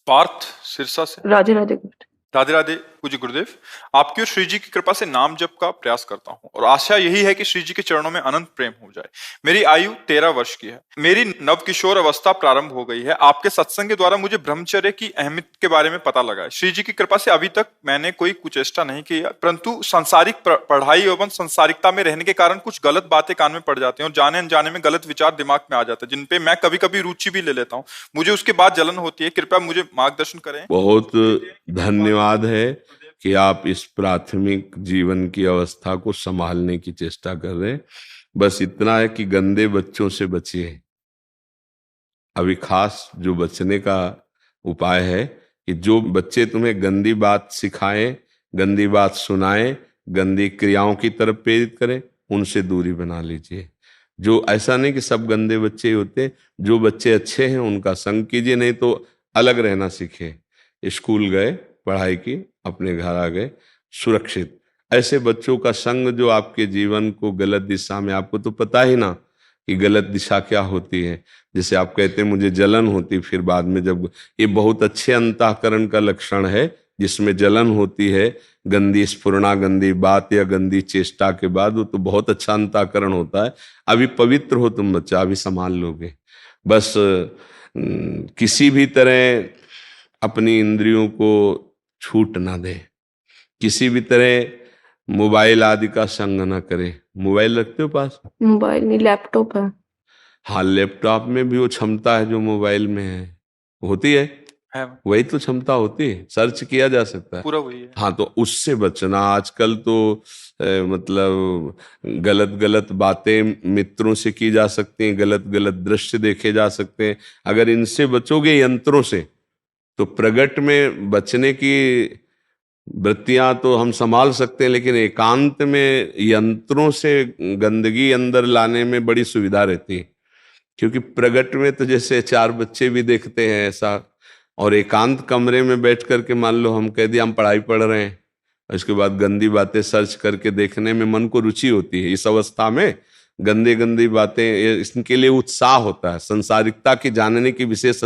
पार्थ सिरसा से। राधे राधे। राधे राधे पूज्य गुरुदेव। आपकी और श्री जी की कृपा से नाम जप का प्रयास करता हूँ और आशा यही है कि श्री जी के चरणों में अनंत प्रेम हो जाए। मेरी आयु 13 वर्ष की है। मेरी नव किशोर अवस्था प्रारंभ हो गई है। आपके सत्संग के द्वारा मुझे ब्रह्मचर्य की अहमियत के बारे में पता लगा है। श्री जी की कृपा से अभी तक मैंने कोई कुचेष्टा नहीं की, परंतु सांसारिक पढ़ाई एवं सांसारिकता में रहने के कारण कुछ गलत बातें कान में पड़ जाती हैं और जाने अनजाने में गलत विचार दिमाग में आ जाते हैं, जिनपे मैं कभी कभी रुचि भी ले लेता हूँ। मुझे उसके बाद जलन होती है। कृपया मुझे मार्गदर्शन करें। बहुत धन्यवाद है कि आप इस प्राथमिक जीवन की अवस्था को संभालने की चेष्टा कर रहे हैं। बस इतना है कि गंदे बच्चों से बचिए। अभी खास जो बचने का उपाय है कि जो बच्चे तुम्हें गंदी बात सिखाएं, गंदी बात सुनाएं, गंदी क्रियाओं की तरफ प्रेरित करें, उनसे दूरी बना लीजिए। जो ऐसा नहीं कि सब गंदे बच्चे होते, जो बच्चे अच्छे हैं उनका संग कीजिए, नहीं तो अलग रहना सीखे। स्कूल गए, पढ़ाई की, अपने घर आ गए सुरक्षित। ऐसे बच्चों का संग जो आपके जीवन को गलत दिशा में, आपको तो पता ही ना कि गलत दिशा क्या होती है। जैसे आप कहते हैं मुझे जलन होती, फिर बाद में जब, ये बहुत अच्छे अंतःकरण का लक्षण है जिसमें जलन होती है गंदी स्फुरणा, गंदी बात या गंदी चेष्टा के बाद, वो तो बहुत अच्छा अंतःकरण होता है। अभी पवित्र हो तुम बच्चा, अभी संभाल लोगे। बस किसी भी तरह अपनी इंद्रियों को छूट ना दे, किसी भी तरह मोबाइल आदि का संग ना करे। मोबाइल रखते हो पास? मोबाइल नहीं, लैपटॉप है। हाँ, लैपटॉप में भी वो क्षमता है जो मोबाइल में है, होती है वही तो क्षमता होती है, सर्च किया जा सकता है, पूरा वही है। हाँ, तो उससे बचना। आजकल तो मतलब गलत गलत बातें मित्रों से की जा सकती हैं, गलत गलत दृश्य देखे जा सकते हैं। अगर इनसे बचोगे यंत्रों से, तो प्रगट में बचने की वृत्तियां तो हम संभाल सकते हैं, लेकिन एकांत में यंत्रों से गंदगी अंदर लाने में बड़ी सुविधा रहती है। क्योंकि प्रगट में तो जैसे चार बच्चे भी देखते हैं ऐसा, और एकांत कमरे में बैठ करके मान लो हम कह दिया हम पढ़ाई पढ़ रहे हैं, उसके बाद गंदी बातें सर्च करके देखने में मन को रुचि होती है। इस अवस्था में गंदी गंदी बातें, इसके लिए उत्साह होता है, संसारिकता की जानने की विशेष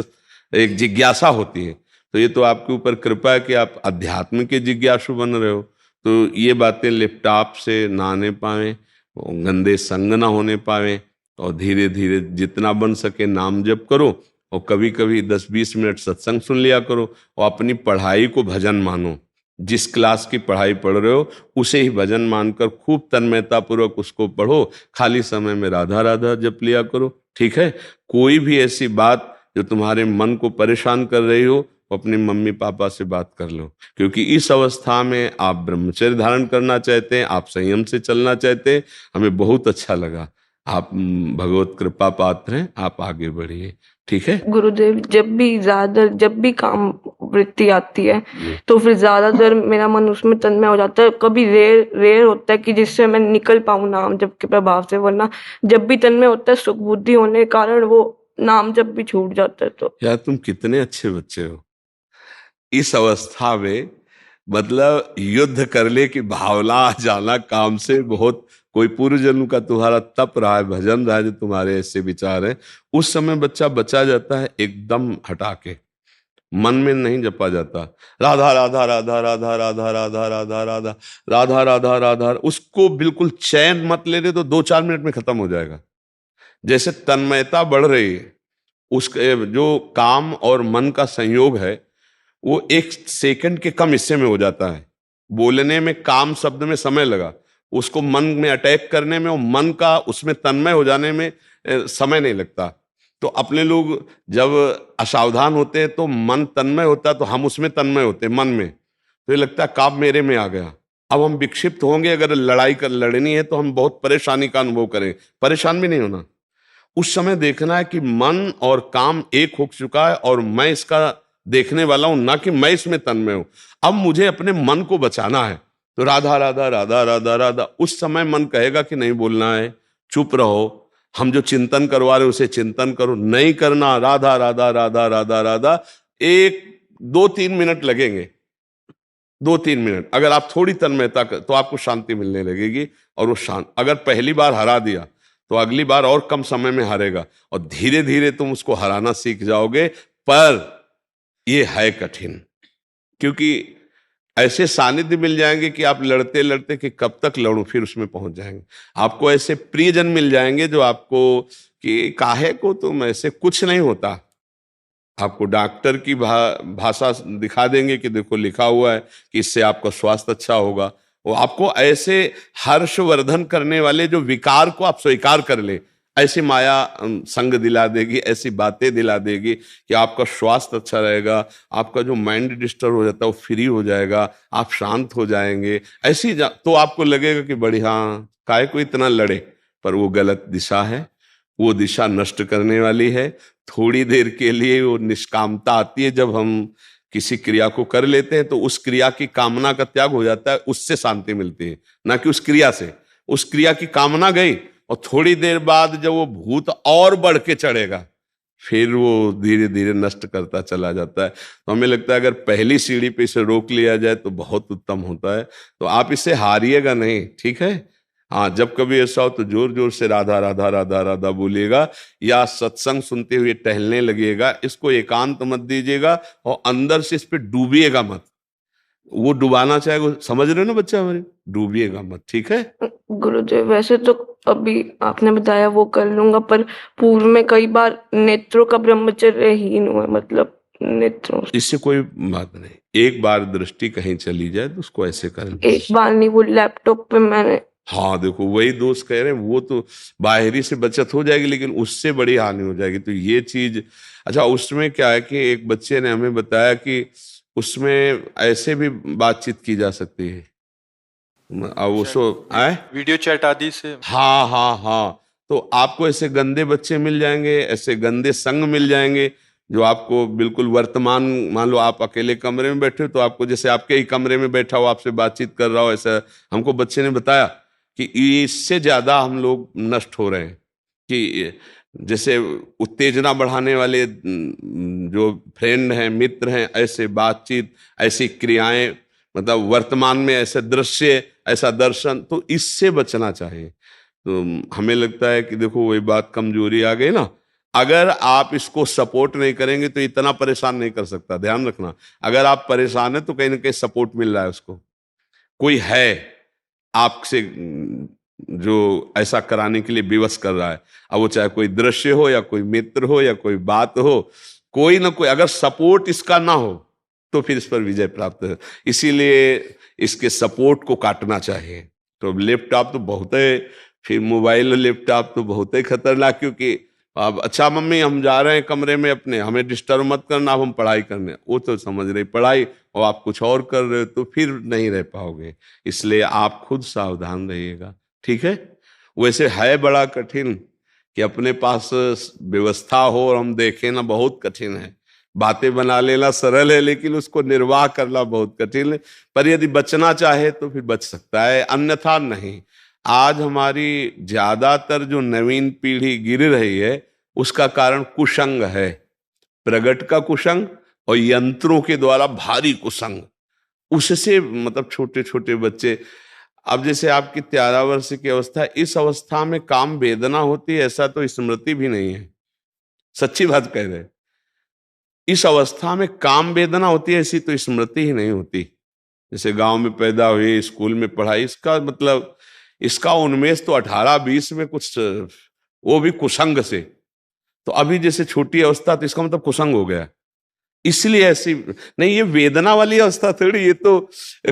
एक जिज्ञासा होती है। तो ये तो आपके ऊपर कृपा है कि आप अध्यात्म के जिज्ञासु बन रहे हो। तो ये बातें लैपटॉप से ना आने पाए, गंदे संग ना होने पाए, और धीरे धीरे जितना बन सके नाम जप करो, और कभी कभी 10-20 मिनट सत्संग सुन लिया करो, और अपनी पढ़ाई को भजन मानो। जिस क्लास की पढ़ाई पढ़ रहे हो उसे ही भजन मानकर खूब तन्मयता पूर्वक उसको पढ़ो। खाली समय में राधा राधा जप लिया करो, ठीक है। कोई भी ऐसी बात जो तुम्हारे मन को परेशान कर रही हो, अपने मम्मी पापा से बात कर लो। क्योंकि इस अवस्था में आप ब्रह्मचर्य धारण करना चाहते हैं, आप संयम से चलना चाहते हैं। हमें बहुत अच्छा लगा, आप भगवत कृपा पात्र हैं, आप आगे बढ़िए, ठीक है। गुरुदेव, जब भी काम वृत्ति आती है तो फिर ज्यादातर मेरा मन उसमें तन्मय हो जाता है। कभी रेयर रेयर होता है कि जिससे मैं निकल पाऊं नाम जप के प्रभाव से, वरना जब भी तन्मय होता है सुख बुद्धि होने के कारण वो नाम जप भी छूट जाता है। तो यार तुम कितने अच्छे बच्चे हो। इस अवस्था में मतलब युद्ध करने की भावना आ जाना काम से, बहुत कोई पूर्व जन्म का तुम्हारा तप रहा है, भजन रहा है, जो तुम्हारे ऐसे विचार हैं, उस समय बच्चा बचा जाता है एकदम हटा के, मन में नहीं जपा जाता। राधा राधा राधा राधा राधा राधा राधा राधा राधा राधा राधा, उसको बिल्कुल चैन मत ले रहे तो 2-4 मिनट में खत्म हो जाएगा। जैसे तन्मयता बढ़ रही है, उसके जो काम और मन का संयोग है वो 1 सेकंड के कम हिस्से में हो जाता है। बोलने में काम शब्द में समय लगा, उसको मन में अटैक करने में और मन का उसमें तन्मय हो जाने में समय नहीं लगता। तो अपने लोग जब असावधान होते हैं तो मन तन्मय होता है, तो हम उसमें तन्मय होते हैं मन में, तो ये लगता है काम मेरे में आ गया। अब हम विक्षिप्त होंगे, अगर लड़नी है तो हम बहुत परेशानी का अनुभव करें। परेशान भी नहीं होना, उस समय देखना है कि मन और काम एक हो चुका है और मैं इसका देखने वाला हूं, ना कि मैं इसमें तन्मय हूं। अब मुझे अपने मन को बचाना है, तो राधा राधा राधा राधा राधा। उस समय मन कहेगा कि नहीं बोलना है, चुप रहो, हम जो चिंतन करवा रहे उसे चिंतन करो, नहीं करना, राधा राधा राधा राधा राधा। 1-2-3 मिनट लगेंगे, 2-3 मिनट अगर आप थोड़ी तन्मयता कर, तो आपको शांति मिलने लगेगी। और वो शांत, अगर पहली बार हरा दिया तो अगली बार और कम समय में हारेगा, और धीरे धीरे तुम उसको हराना सीख जाओगे। पर ये है कठिन, क्योंकि ऐसे सानिध्य मिल जाएंगे कि आप लड़ते लड़ते कि कब तक लड़ूं, फिर उसमें पहुंच जाएंगे। आपको ऐसे प्रियजन मिल जाएंगे जो आपको कि काहे को तुम ऐसे, कुछ नहीं होता। आपको डॉक्टर की भाषा दिखा देंगे कि देखो लिखा हुआ है कि इससे आपका स्वास्थ्य अच्छा होगा। वो आपको ऐसे हर्षवर्धन करने वाले जो विकार को आप स्वीकार कर ले, ऐसी माया संग दिला देगी, ऐसी बातें दिला देगी कि आपका स्वास्थ्य अच्छा रहेगा, आपका जो माइंड डिस्टर्ब हो जाता है वो फ्री हो जाएगा, आप शांत हो जाएंगे। तो आपको लगेगा कि बड़ी, हाँ काहे को इतना लड़े, पर वो गलत दिशा है, वो दिशा नष्ट करने वाली है। थोड़ी देर के लिए वो निष्कामता आती है, जब हम किसी क्रिया को कर लेते हैं तो उस क्रिया की कामना का त्याग हो जाता है, उससे शांति मिलती है, ना कि उस क्रिया से। उस क्रिया की कामना गई और थोड़ी देर बाद जब वो भूत और बढ़ के चढ़ेगा, फिर वो धीरे धीरे नष्ट करता चला जाता है। तो हमें लगता है अगर पहली सीढ़ी पे इसे रोक लिया जाए तो बहुत उत्तम होता है। तो आप इसे हारिएगा नहीं, ठीक है। हाँ, जब कभी ऐसा हो तो जोर जोर से राधा राधा राधा राधा बोलिएगा, या सत्संग सुनते हुए टहलने लगिएगा। इसको एकांत मत दीजिएगा और अंदर से इस पे डूबिएगा मत। वो डुबाना चाहेगा, समझ रहे हो ना बच्चा हमारे, डूबिएगा मत, ठीक है। गुरुदेव, वैसे तो अभी आपने बताया वो कर लूंगा, पर पूर्व में कई बार नेत्रों का ब्रह्मचर्यहीन हुआ, मतलब नेत्रों। इससे कोई बात नहीं, एक बार दृष्टि कहीं चली जाए तो उसको ऐसे कर, एक बार नहीं, वो लैपटॉप पे मैंने। हाँ देखो, वही दोस्त कह रहे हैं, वो तो बाहरी से बचत हो जाएगी लेकिन उससे बड़ी हानि हो जाएगी। तो ये चीज, अच्छा उसमें क्या है कि एक बच्चे ने हमें बताया कि उसमें ऐसे भी बातचीत की जा सकती है। अब उसको आए वीडियो चैट आदि से। हाँ हाँ हाँ, तो आपको ऐसे गंदे बच्चे मिल जाएंगे, ऐसे गंदे संग मिल जाएंगे जो आपको बिल्कुल वर्तमान, मान लो आप अकेले कमरे में बैठे हो तो आपको जैसे आपके ही कमरे में बैठा हो आपसे बातचीत कर रहा हो, ऐसा हमको बच्चे ने बताया कि इससे ज्यादा हम लोग नष्ट हो रहे हैं। कि जैसे उत्तेजना बढ़ाने वाले जो फ्रेंड हैं, मित्र हैं, ऐसे बातचीत, ऐसी क्रियाएं, मतलब वर्तमान में ऐसे दृश्य, ऐसा दर्शन, तो इससे बचना चाहिए। तो हमें लगता है कि देखो वही बात, कमजोरी आ गई ना। अगर आप इसको सपोर्ट नहीं करेंगे तो इतना परेशान नहीं कर सकता, ध्यान रखना। अगर आप परेशान है तो कहीं ना कहीं सपोर्ट मिल रहा है उसको, कोई है आपसे जो ऐसा कराने के लिए विवश कर रहा है। अब वो चाहे कोई दृश्य हो या कोई मित्र हो या कोई बात हो, कोई ना कोई, अगर सपोर्ट इसका ना हो तो फिर इस पर विजय प्राप्त है। इसीलिए इसके सपोर्ट को काटना चाहिए। तो लैपटॉप तो बहुत है, फिर मोबाइल और लैपटॉप तो बहुत ही खतरनाक, क्योंकि अब अच्छा मम्मी हम जा रहे हैं कमरे में अपने, हमें डिस्टर्ब मत करना, अब हम पढ़ाई करने, वो तो समझ रही पढ़ाई और आप कुछ और कर रहे हो, तो फिर नहीं रह पाओगे। इसलिए आप खुद सावधान रहिएगा, ठीक है। वैसे है बड़ा कठिन कि अपने पास व्यवस्था हो और हम देखें ना, बहुत कठिन है। बातें बना लेना सरल है लेकिन उसको निर्वाह करना बहुत कठिन है। पर यदि बचना चाहे तो फिर बच सकता है, अन्यथा नहीं। आज हमारी ज्यादातर जो नवीन पीढ़ी गिर रही है उसका कारण कुसंग है, प्रगट का कुसंग और यंत्रों के द्वारा भारी कुसंग। उससे मतलब छोटे छोटे बच्चे, अब जैसे आपकी 13 वर्ष की अवस्था, इस अवस्था में काम वेदना होती है ऐसा तो स्मृति भी नहीं है, सच्ची बात कह रहे। इस अवस्था में काम वेदना होती है ऐसी तो स्मृति ही नहीं होती। जैसे गांव में पैदा हुई, स्कूल में पढ़ाई, इसका मतलब इसका उन्मेष तो 18-20 में कुछ, वो भी कुसंग से। तो अभी जैसे छोटी अवस्था, तो इसका मतलब कुसंग हो गया। इसलिए ऐसी नहीं, ये वेदना वाली अवस्था थोड़ी, ये तो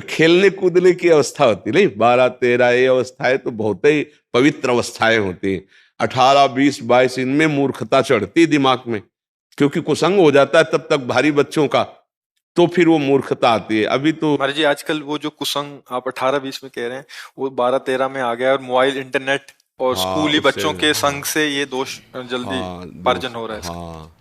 खेलने कूदने की अवस्था होती नहीं। 12-13 ये अवस्थाएं तो बहुत ही पवित्र अवस्थाएं होती हैं। 18-20-22 इनमें मूर्खता चढ़ती दिमाग में, क्योंकि कुसंग हो जाता है तब तक भारी बच्चों का, तो फिर वो मूर्खता आती है। अभी तो महाराज जी आजकल वो जो कुसंग आप 18-20 में कह रहे हैं वो 12-13 में आ गया, और मोबाइल, इंटरनेट और हाँ, स्कूली उससे बच्चों के संग से ये दोष जल्दी हाँ वर्जन हो रहा है इसका। हाँ,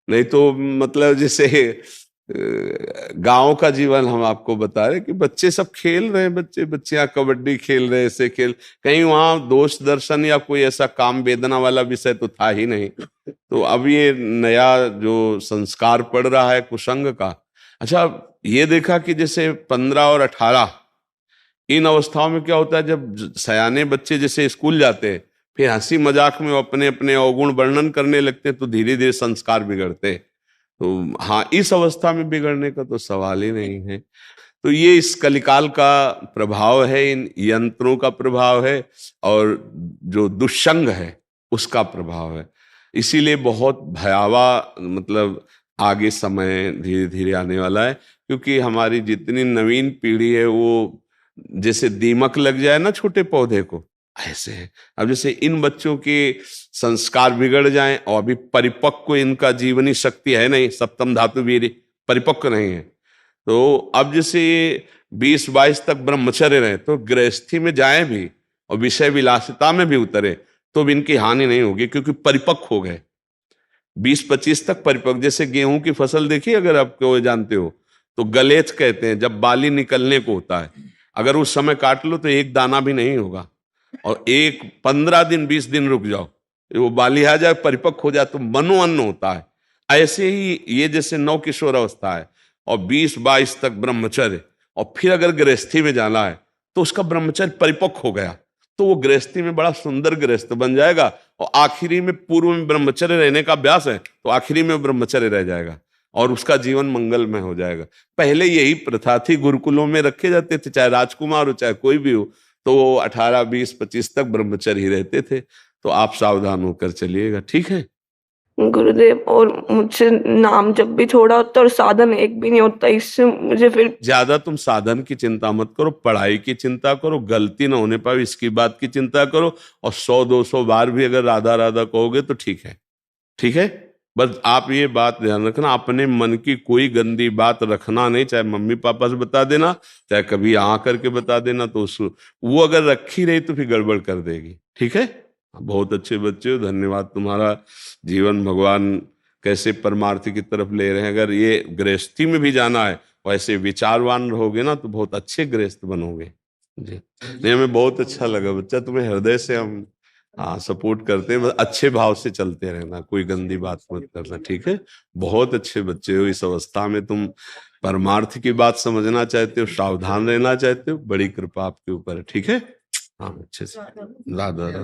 नहीं तो मतलब जैसे गांव का जीवन हम आपको बता रहे कि बच्चे सब खेल रहे हैं, बच्चे बच्चियां कबड्डी खेल रहे, ऐसे खेल, कहीं वहां दोष दर्शन या कोई ऐसा काम वेदना वाला विषय तो था ही नहीं। तो अब ये नया जो संस्कार पड़ रहा है कुसंग का। अच्छा, ये देखा कि जैसे 15 और 18 इन अवस्थाओं में क्या होता है, जब सयाने बच्चे जैसे स्कूल जाते हैं, फिर हंसी मजाक में अपने अपने अवगुण वर्णन करने लगते हैं, तो धीरे धीरे संस्कार बिगड़ते हैं। तो हाँ, इस अवस्था में बिगड़ने का तो सवाल ही नहीं है। तो ये इस कलिकाल का प्रभाव है, इन यंत्रों का प्रभाव है, और जो दुष्संग है उसका प्रभाव है। इसीलिए बहुत भयावह मतलब आगे समय धीरे धीरे आने वाला है, क्योंकि हमारी जितनी नवीन पीढ़ी है वो जैसे दीमक लग जाए ना छोटे पौधे को, ऐसे है। अब जैसे इन बच्चों के संस्कार बिगड़ जाएं, और अभी परिपक्व इनका जीवनी शक्ति है नहीं, सप्तम धातु वीर्य परिपक्व नहीं है, तो अब जैसे 20-22 तक ब्रह्मचर्य रहे, तो गृहस्थी में जाएं भी और विषय विलासिता में भी उतरे तो भी इनकी हानि नहीं होगी, क्योंकि परिपक्व हो गए। 20-25 तक परिपक्व, जैसे गेहूं की फसल देखिए, अगर आप को जानते हो, तो गलेथ कहते हैं, जब बाली निकलने को होता है, अगर उस समय काट लो तो एक दाना भी नहीं होगा, और 15 दिन 20 दिन रुक जाओ, वो बाली आ जाए, परिपक्व हो जाए, तो मनोअन्न होता है। ऐसे ही ये जैसे नव किशोर अवस्था है, और 20-22 तक ब्रह्मचर्य, और फिर अगर गृहस्थी में जाना है तो उसका ब्रह्मचर्य परिपक्व हो गया, तो वो गृहस्थी में बड़ा सुंदर गृहस्थ बन जाएगा, और आखिरी में पूर्व में ब्रह्मचर्य रहने का अभ्यास है तो आखिरी में ब्रह्मचर्य रह जाएगा, और उसका जीवन मंगलमय हो जाएगा। पहले यही प्रथा थी, गुरुकुलों में रखे जाते थे, चाहे राजकुमार हो चाहे कोई भी हो, तो वो 18, 20, 25 तक ब्रह्मचर्य ही रहते थे। तो आप सावधान होकर चलिएगा, ठीक है। गुरुदेव, और मुझसे नाम जब भी छोड़ा होता है और साधन एक भी नहीं होता, इससे मुझे फिर ज्यादा तुम साधन की चिंता मत करो, पढ़ाई की चिंता करो, गलती ना होने पाए इसकी बात की चिंता करो, और 100-200 बार भी अगर राधा राधा कहोगे तो ठीक है, ठीक है। बस आप ये बात ध्यान रखना, अपने मन की कोई गंदी बात रखना नहीं, चाहे मम्मी पापा से बता देना, चाहे कभी आ करके बता देना, तो वो अगर रखी रही तो फिर गड़बड़ कर देगी, ठीक है। बहुत अच्छे बच्चे हो, धन्यवाद तुम्हारा। जीवन भगवान कैसे परमार्थ की तरफ ले रहे हैं। अगर ये गृहस्थी में भी जाना है, वैसे विचारवान रहोगे ना, तो बहुत अच्छे गृहस्थ बनोगे जी। नहीं, हमें बहुत अच्छा लगा बच्चा, तुम्हें हृदय से हम सपोर्ट करते हैं, बस अच्छे भाव से चलते रहना, कोई गंदी बात मत करना, ठीक है। बहुत अच्छे बच्चे हो, इस अवस्था में तुम परमार्थ की बात समझना चाहते हो, सावधान रहना चाहते हो, बड़ी कृपा आपके ऊपर है, ठीक है। हाँ, अच्छे से राधा राधा।